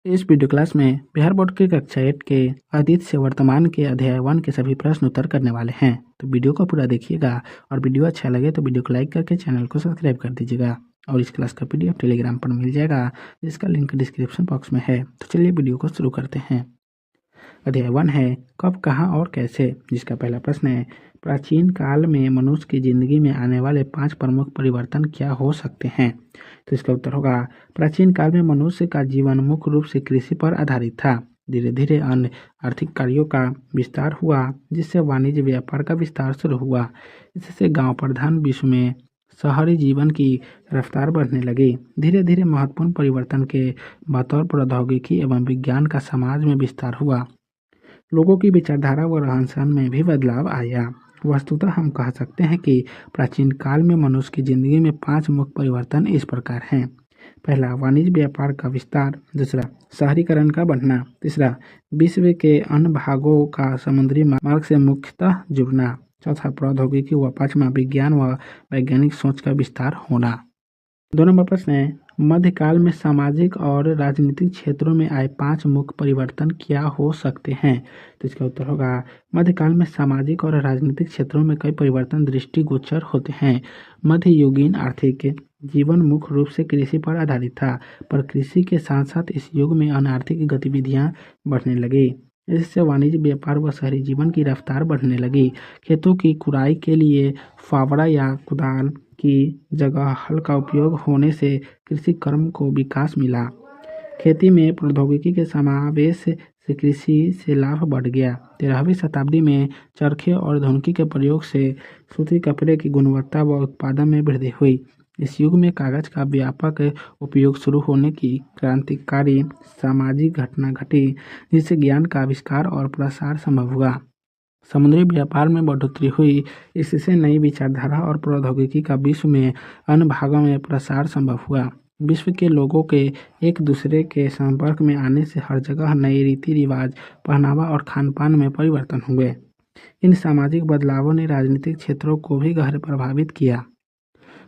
इस video class में Bihar board की कक्षा 8 के अतीत से वर्तमान के अध्याय 1 के सभी प्रश्न उत्तर करने वाले हैं। तो वीडियो को पूरा देखिएगा और वीडियो अच्छा लगे तो वीडियो को लाइक करके चैनल को सब्सक्राइब कर दीजिएगा। और इस क्लास का पीडीएफ टेलीग्राम पर मिल जाएगा, जिसका लिंक डिस्क्रिप्शन बॉक्स में है। तो चलिए वीडियो को शुरू करते हैं। अध्याय 1 है कब, कहाँ और कैसे, जिसका पहला प्रश्न है प्राचीन काल में मनुष्य की जिंदगी में आने वाले 5 प्रमुख परिवर्तन क्या हो सकते हैं। तो इसका उत्तर होगा प्राचीन काल में मनुष्य का जीवन मुख्य रूप से कृषि पर आधारित था। धीरे धीरे अन्य आर्थिक कार्यों का विस्तार हुआ, जिससे वाणिज्य व्यापार का विस्तार शुरू हुआ। इससे गांव प्रधान विश्व में शहरी जीवन की रफ्तार बढ़ने लगी। धीरे धीरे महत्वपूर्ण परिवर्तन के बतौर प्रौद्योगिकी एवं विज्ञान का समाज में विस्तार हुआ। लोगों की विचारधारा व रहन सहन में भी बदलाव आया। वस्तुतः हम कह सकते हैं कि प्राचीन काल में मनुष्य की जिंदगी में 5 मुख्य परिवर्तन इस प्रकार हैं। पहला, वाणिज्य व्यापार का विस्तार। दूसरा, शहरीकरण का बढ़ना। तीसरा, विश्व के अन्य भागों का समुद्री मार्ग से मुख्यतः जुड़ना। चौथा, प्रौद्योगिकी व पांचवा, विज्ञान व वैज्ञानिक सोच का विस्तार होना। 2 नंबर प्रश्न है मध्यकाल में सामाजिक और राजनीतिक क्षेत्रों में आए 5 मुख्य परिवर्तन क्या हो सकते हैं। तो इसका उत्तर होगा मध्यकाल में सामाजिक और राजनीतिक क्षेत्रों में कई परिवर्तन दृष्टिगोचर होते हैं। मध्ययुगीन आर्थिक जीवन मुख्य रूप से कृषि पर आधारित था, पर कृषि के साथ साथ इस युग में अन्य आर्थिक गतिविधियां बढ़ने लगी। इससे वाणिज्य व्यापार व शहरी जीवन की रफ्तार बढ़ने लगी। खेतों की खुदाई के लिए फावड़ा या कुदाल की जगह हल का उपयोग होने से कृषि कर्म को विकास मिला। खेती में प्रौद्योगिकी के समावेश से कृषि से लाभ बढ़ गया। 13वीं शताब्दी में चरखे और धुनकी के प्रयोग से सूती कपड़े की गुणवत्ता व उत्पादन में वृद्धि हुई। इस युग में कागज का व्यापक उपयोग शुरू होने की क्रांतिकारी सामाजिक घटना घटी, जिससे ज्ञान का आविष्कार और प्रसार संभव हुआ। समुद्री व्यापार में बढ़ोतरी हुई, इससे नई विचारधारा और प्रौद्योगिकी का विश्व में अन्य भागों में प्रसार संभव हुआ। विश्व के लोगों के एक दूसरे के संपर्क में आने से हर जगह नए रीति रिवाज, पहनावा और खान पान में परिवर्तन हुए। इन सामाजिक बदलावों ने राजनीतिक क्षेत्रों को भी गहरे प्रभावित किया।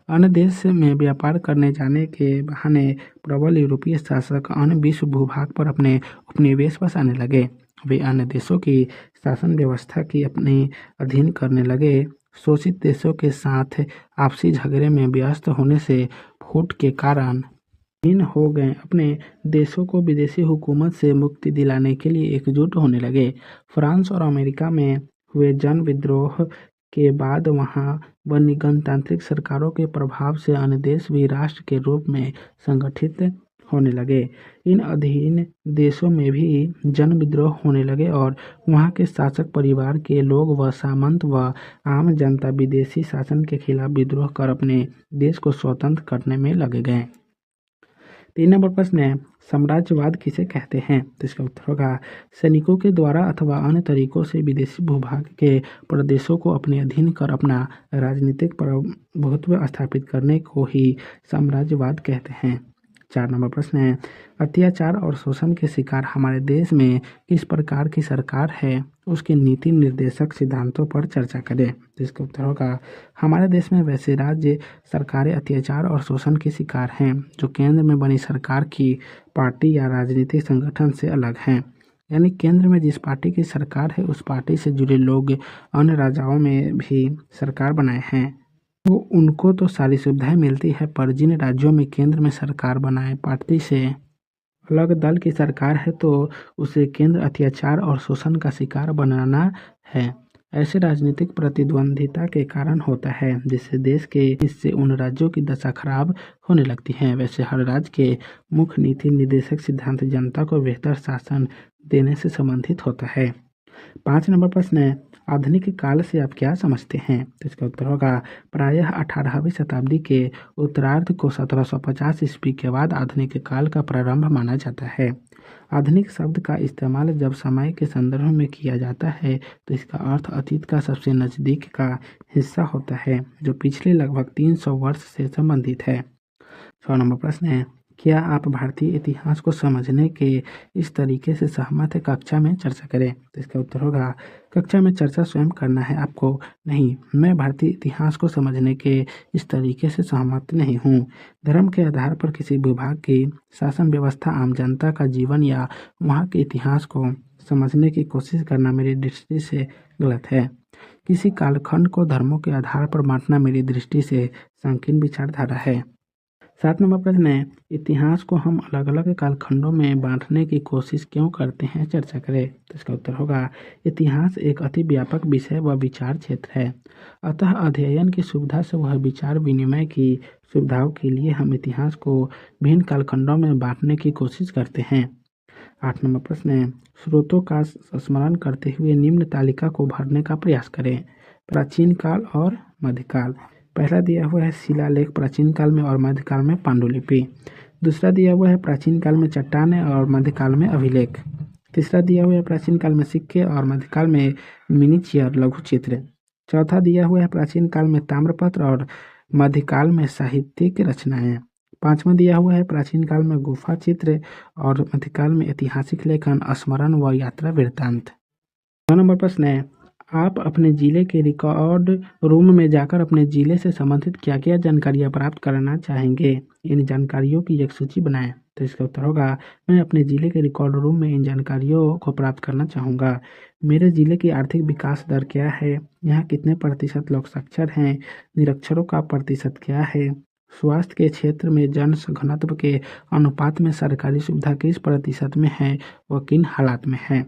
अन्य देश में व्यापार करने जाने के बहाने प्रबल यूरोपीय शासक अन्य विश्व भूभाग पर अपने उपनिवेश बसाने लगे। वे अन्य देशों की शासन व्यवस्था की अपने अधीन करने लगे। शोषित देशों के साथ आपसी झगड़े में व्यस्त होने से फूट के कारण इन हो गए। अपने देशों को विदेशी हुकूमत से मुक्ति दिलाने के लिए एकजुट होने लगे। फ्रांस और अमेरिका में हुए जन विद्रोह के बाद वहां बनी गणतांत्रिक सरकारों के प्रभाव से अन्य देश भी राष्ट्र के रूप में संगठित होने लगे। इन अधीन देशों में भी जन विद्रोह होने लगे और वहां के शासक परिवार के लोग व सामंत व आम जनता विदेशी शासन के खिलाफ विद्रोह कर अपने देश को स्वतंत्र करने में लगे गए। 3 नंबर प्रश्न है साम्राज्यवाद किसे कहते हैं। तो इसका उत्तर होगा सैनिकों के द्वारा अथवा अन्य तरीकों से विदेशी भूभाग के प्रदेशों को अपने अधीन कर अपना राजनीतिक प्रभुत्व स्थापित करने को ही साम्राज्यवाद कहते हैं। 4 नंबर प्रश्न है अत्याचार और शोषण के शिकार हमारे देश में किस प्रकार की सरकार है, उसके नीति निर्देशक सिद्धांतों पर चर्चा करें। तो इसका उत्तर होगा हमारे देश में वैसे राज्य सरकारें अत्याचार और शोषण के शिकार हैं जो केंद्र में बनी सरकार की पार्टी या राजनीतिक संगठन से अलग हैं। यानी केंद्र में जिस पार्टी की सरकार है उस पार्टी से जुड़े लोग अन्य राज्यों में भी सरकार बनाए हैं, तो उनको तो सारी सुविधाएं मिलती है, पर जिन राज्यों में केंद्र में सरकार बनाए पार्टी से अलग दल की सरकार है तो उसे केंद्र अत्याचार और शोषण का शिकार बनाना है। ऐसे राजनीतिक प्रतिद्वंदिता के कारण होता है, जिससे देश के हिस्से उन राज्यों की दशा खराब होने लगती है। वैसे हर राज्य के मुख्य नीति निर्देशक सिद्धांत जनता को बेहतर शासन देने से संबंधित होता है। 5 नंबर प्रश्न है आधुनिक काल से आप क्या समझते हैं। तो इसका उत्तर होगा प्रायः 18वीं शताब्दी के उत्तरार्ध को 1750 ईस्वी के बाद आधुनिक काल का प्रारंभ माना जाता है। आधुनिक शब्द का इस्तेमाल जब समय के संदर्भ में किया जाता है तो इसका अर्थ अतीत का सबसे नज़दीक का हिस्सा होता है, जो पिछले लगभग 300 वर्ष से संबंधित है। 6 नंबर प्रश्न है क्या आप भारतीय इतिहास को समझने के इस तरीके से सहमत है? कक्षा में चर्चा करें। तो इसका उत्तर होगा कक्षा में चर्चा स्वयं करना है आपको। नहीं, मैं भारतीय इतिहास को समझने के इस तरीके से सहमत नहीं हूँ। धर्म के आधार पर किसी विभाग की शासन व्यवस्था, आम जनता का जीवन या वहाँ के इतिहास को समझने की कोशिश करना मेरी दृष्टि से गलत है। किसी कालखंड को धर्मों के आधार पर बांटना मेरी दृष्टि से संकीर्ण विचारधारा है। 7 नंबर प्रश्न है, इतिहास को हम अलग अलग कालखंडों में बांटने की कोशिश क्यों करते हैं? चर्चा करें। तो इसका उत्तर होगा इतिहास एक अति व्यापक विषय व विचार क्षेत्र है। अतः अध्ययन की सुविधा से वह विचार विनिमय की सुविधाओं के लिए हम इतिहास को भिन्न कालखंडों में बांटने की कोशिश करते हैं। 8 नंबर प्रश्न है, स्रोतों का स्मरण करते हुए निम्न तालिका को भरने का प्रयास करें। प्राचीन काल और मध्यकाल। पहला दिया हुआ है शिलालेख प्राचीन काल में और मध्यकाल में पांडुलिपि। दूसरा दिया हुआ है प्राचीन काल में चट्टानें और मध्यकाल में अभिलेख। तीसरा दिया हुआ है प्राचीन काल में सिक्के और मध्यकाल में मिनीचियर लघु चित्र। चौथा दिया हुआ है प्राचीन काल में ताम्रपत्र और मध्यकाल में साहित्यिक रचनाएं। पांचवा दिया हुआ है प्राचीन काल में गुफा चित्र और मध्यकाल में ऐतिहासिक लेखन, स्मरण व यात्रा वृत्तांत। 9 नंबर प्रश्न है, आप अपने जिले के रिकॉर्ड रूम में जाकर अपने जिले से संबंधित क्या क्या जानकारियाँ प्राप्त करना चाहेंगे? इन जानकारियों की एक सूची बनाएं। तो इसका उत्तर होगा मैं अपने जिले के रिकॉर्ड रूम में इन जानकारियों को प्राप्त करना चाहूँगा। मेरे जिले की आर्थिक विकास दर क्या है? यहाँ कितने प्रतिशत लोग साक्षर हैं? निरक्षरों का प्रतिशत क्या है? स्वास्थ्य के क्षेत्र में जनघनत्व के अनुपात में सरकारी सुविधा किस प्रतिशत में है व किन हालात में है?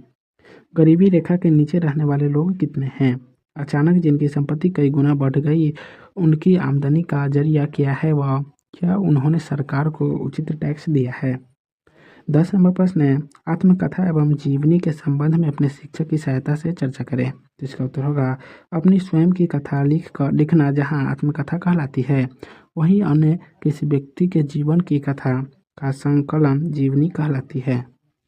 गरीबी रेखा के नीचे रहने वाले लोग कितने हैं? अचानक जिनकी संपत्ति कई गुना बढ़ गई, उनकी आमदनी का जरिया क्या है व क्या उन्होंने सरकार को उचित टैक्स दिया है? 10 नंबर प्रश्न है, आत्मकथा एवं जीवनी के संबंध में अपने शिक्षक की सहायता से चर्चा करें। तो इसका उत्तर होगा अपनी स्वयं की कथा लिखना जहाँ आत्मकथा कहलाती है, वहीं अन्य किसी व्यक्ति के जीवन की कथा का संकलन जीवनी कहलाती है।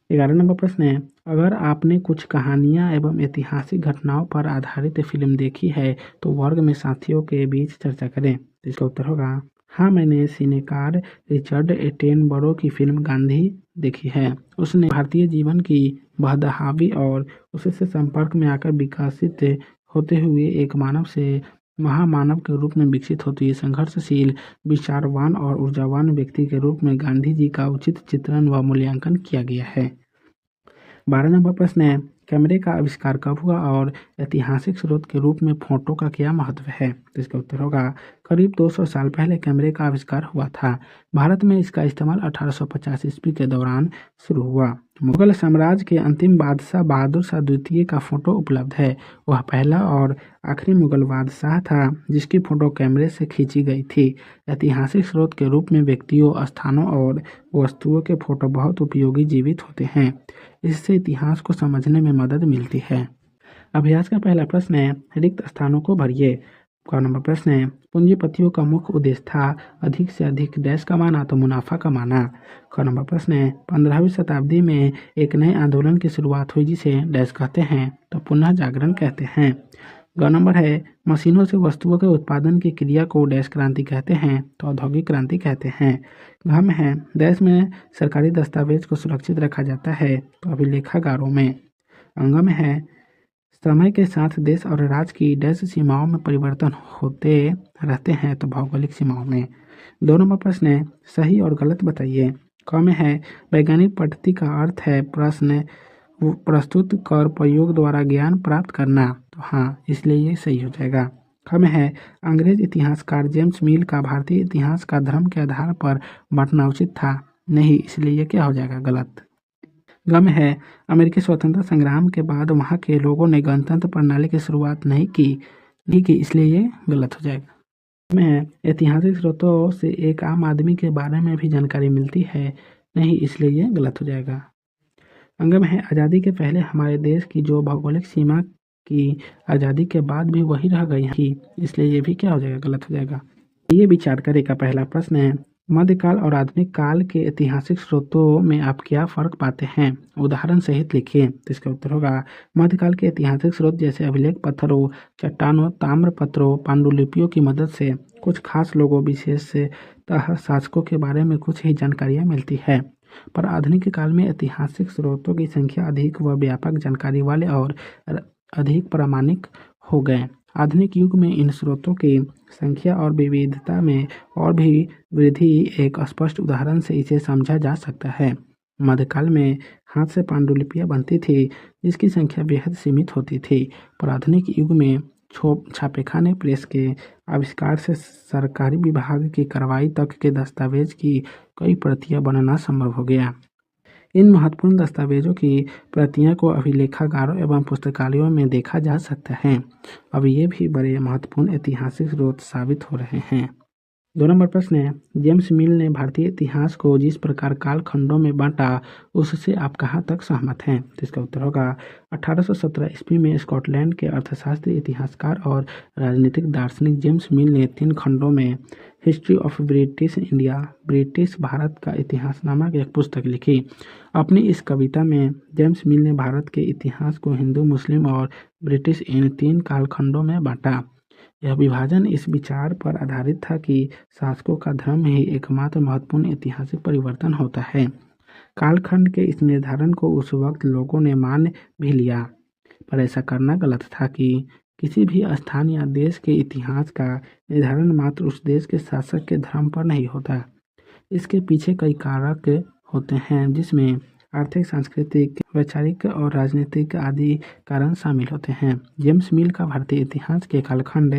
11 नंबर प्रश्न है, अगर आपने कुछ कहानियाँ एवं ऐतिहासिक घटनाओं पर आधारित फिल्म देखी है तो वर्ग में साथियों के बीच चर्चा करें। तो इसका उत्तर होगा हाँ, मैंने सिनेकार रिचर्ड एटेनबरो की फिल्म गांधी देखी है। उसने भारतीय जीवन की बदहाली और उससे संपर्क में आकर विकसित होते हुए एक मानव से महामानव के रूप में विकसित होती है संघर्षशील, विचारवान और ऊर्जावान व्यक्ति के रूप में गांधी जी का उचित चित्रण व मूल्यांकन किया गया है। 12 नंबर प्रश्न है, कैमरे का आविष्कार कब हुआ और ऐतिहासिक स्रोत के रूप में फोटो का क्या महत्व है? तो इसका उत्तर होगा करीब 200 साल पहले कैमरे का आविष्कार हुआ था। भारत में इसका इस्तेमाल 1850 ईस्वी के दौरान शुरू हुआ। मुगल साम्राज्य के अंतिम बादशाह बहादुर शाह द्वितीय का फोटो उपलब्ध है। वह पहला और आखिरी मुगल बादशाह था जिसकी फोटो कैमरे से खींची गई थी। ऐतिहासिक स्रोत के रूप में व्यक्तियों, स्थानों और वस्तुओं के फोटो बहुत उपयोगी जीवित होते हैं। इससे इतिहास को समझने में मदद मिलती है। अभ्यास का पहला प्रश्न है, रिक्त स्थानों को भरिए। क नंबर प्रश्न है, पूंजीपतियों का मुख्य उद्देश्य था अधिक से अधिक डैश कमाना तो मुनाफा कमाना। क नंबर प्रश्न है, 15वीं शताब्दी में एक नए आंदोलन की शुरुआत हुई जिसे डैश कहते हैं तो पुनः जागरण कहते हैं। ग नंबर है, मशीनों से वस्तुओं के उत्पादन की क्रिया को डैश क्रांति कहते हैं तो औद्योगिक क्रांति कहते हैं। घ में है, देश में सरकारी दस्तावेज को सुरक्षित रखा जाता है तो अभिलेखागारों में। अंग में है, समय के साथ देश और राज्य की डैश सीमाओं में परिवर्तन होते रहते हैं तो भौगोलिक सीमाओं में। 2 नंबर प्रश्न है, सही और गलत बताइए। क में है, वैज्ञानिक पद्धति का अर्थ है प्रश्न प्रस्तुत कर प्रयोग द्वारा ज्ञान प्राप्त करना तो हाँ, इसलिए ये सही हो जाएगा। ख में है, अंग्रेज इतिहासकार जेम्स मिल का भारतीय इतिहास का धर्म के आधार पर बांटना उचित था नहीं, इसलिए ये क्या हो जाएगा? गलत। ग में है, अमेरिकी स्वतंत्रता संग्राम के बाद वहाँ के लोगों ने गणतंत्र प्रणाली की शुरुआत नहीं की, इसलिए ये गलत हो जाएगा। में है, ऐतिहासिक स्रोतों से एक आम आदमी के बारे में भी जानकारी मिलती है नहीं, इसलिए ये गलत हो जाएगा। अंग में है, आज़ादी के पहले हमारे देश की जो भौगोलिक सीमा की आज़ादी के बाद भी वही रह गई थी, इसलिए ये भी क्या हो जाएगा? गलत हो जाएगा। ये विचार करें का पहला प्रश्न है, मध्यकाल और आधुनिक काल के ऐतिहासिक स्रोतों में आप क्या फर्क पाते हैं? उदाहरण सहित लिखिए। तो इसका उत्तर होगा मध्यकाल के ऐतिहासिक स्रोत जैसे अभिलेख पत्थरों, चट्टानों, ताम्रपत्रों, पांडुलिपियों की मदद से कुछ खास लोगों, विशेषतः शासकों के बारे में कुछ ही जानकारियाँ मिलती है। पर आधुनिक काल में ऐतिहासिक स्रोतों की संख्या अधिक व व्यापक जानकारी वाले और अधिक प्रामाणिक हो गए। आधुनिक युग में इन स्रोतों की संख्या और विविधता में और भी वृद्धि एक स्पष्ट उदाहरण से इसे समझा जा सकता है। मध्यकाल में हाथ से पांडुलिपियां बनती थी जिसकी संख्या बेहद सीमित होती थी, पर आधुनिक युग में छापेखाने प्रेस के आविष्कार से सरकारी विभाग की कार्रवाई तक के दस्तावेज की कई प्रतियां बनना संभव हो गया। इन महत्वपूर्ण दस्तावेजों की प्रतियों को अभिलेखागारों एवं पुस्तकालयों में देखा जा सकता है। अब ये भी बड़े महत्वपूर्ण ऐतिहासिक स्रोत साबित हो रहे हैं। 2 नंबर प्रश्न है, जेम्स मिल ने भारतीय इतिहास को जिस प्रकार कालखंडों में बांटा उससे आप कहाँ तक सहमत हैं? तो इसका उत्तर होगा 1817 ईस्वी में स्कॉटलैंड के अर्थशास्त्री, इतिहासकार और राजनीतिक दार्शनिक जेम्स मिल ने 3 खंडों में history of British India, British Bharat का इतिहास नामक एक पुस्तक लिखी। अपनी इस कविता में जेम्स मिल ने भारत के इतिहास को हिंदू, मुस्लिम और ब्रिटिश इन 3 कालखंडों में बांटा। यह विभाजन इस विचार पर आधारित था कि शासकों का धर्म ही एकमात्र महत्वपूर्ण ऐतिहासिक परिवर्तन होता है। कालखंड के इस निर्धारण को उस वक्त लोगों ने मान भी लिया, पर ऐसा करना गलत था कि किसी भी स्थान या देश के इतिहास का निर्धारण मात्र उस देश के शासक के धर्म पर नहीं होता। इसके पीछे कई कारक होते हैं जिसमें आर्थिक, सांस्कृतिक, वैचारिक और राजनीतिक आदि कारण शामिल होते हैं। जेम्स मिल का भारतीय इतिहास के कालखंड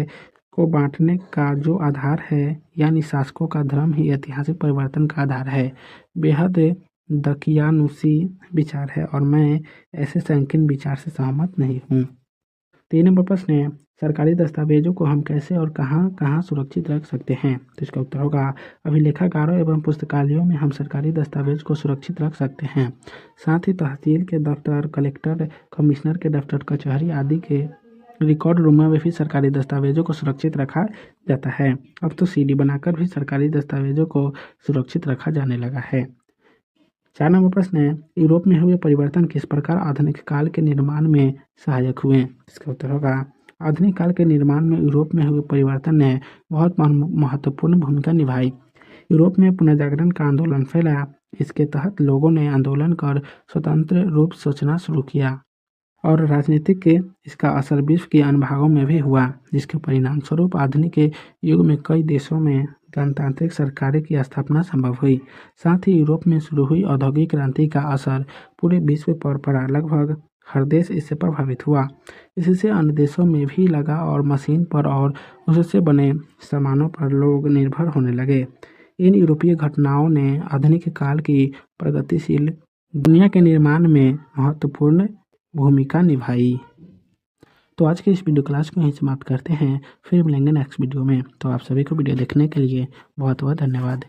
को बांटने का जो आधार है, यानी शासकों का धर्म ही ऐतिहासिक परिवर्तन का आधार है, बेहद दकियानुसी विचार है और मैं ऐसे संकीर्ण विचार से सहमत नहीं हूँ। 3 नंबर प्रश्न है, सरकारी दस्तावेजों को हम कैसे और कहाँ कहाँ सुरक्षित रख सकते हैं? तो इसका उत्तर होगा अभिलेखागारों एवं पुस्तकालयों में हम सरकारी दस्तावेज को सुरक्षित रख सकते हैं। साथ ही तहसील के दफ्तर, कलेक्टर, कमिश्नर के दफ्तर, कचहरी आदि के रिकॉर्ड रूम में भी सरकारी दस्तावेजों को सुरक्षित रखा जाता है। अब तो सीडी बनाकर भी सरकारी दस्तावेजों को सुरक्षित रखा जाने लगा है। 4 नंबर प्रश्न है, यूरोप में हुए परिवर्तन किस प्रकार आधुनिक काल के निर्माण में सहायक हुए? इसका उत्तर होगा आधुनिक काल के निर्माण में यूरोप में हुए परिवर्तन ने बहुत महत्वपूर्ण भूमिका निभाई। यूरोप में पुनर्जागरण का आंदोलन फैला। इसके तहत लोगों ने आंदोलन कर स्वतंत्र रूप से सोचना शुरू किया और राजनीतिक के इसका असर विश्व के अन्य भागों में भी हुआ, जिसके परिणाम स्वरूप आधुनिक युग में कई देशों में गणतांत्रिक सरकारें की स्थापना संभव हुई। साथ ही यूरोप में शुरू हुई औद्योगिक क्रांति का असर पूरे विश्व पर पड़ा। लगभग हर देश इससे प्रभावित हुआ। इससे अन्य देशों में भी लगा और मशीन पर और उससे बने सामानों पर लोग निर्भर होने लगे। इन यूरोपीय घटनाओं ने आधुनिक काल की प्रगतिशील दुनिया के निर्माण में महत्वपूर्ण भूमिका निभाई। तो आज के इस वीडियो क्लास को यहीं समाप्त करते हैं, फिर मिलेंगे नेक्स्ट वीडियो में। तो आप सभी को वीडियो देखने के लिए बहुत बहुत धन्यवाद।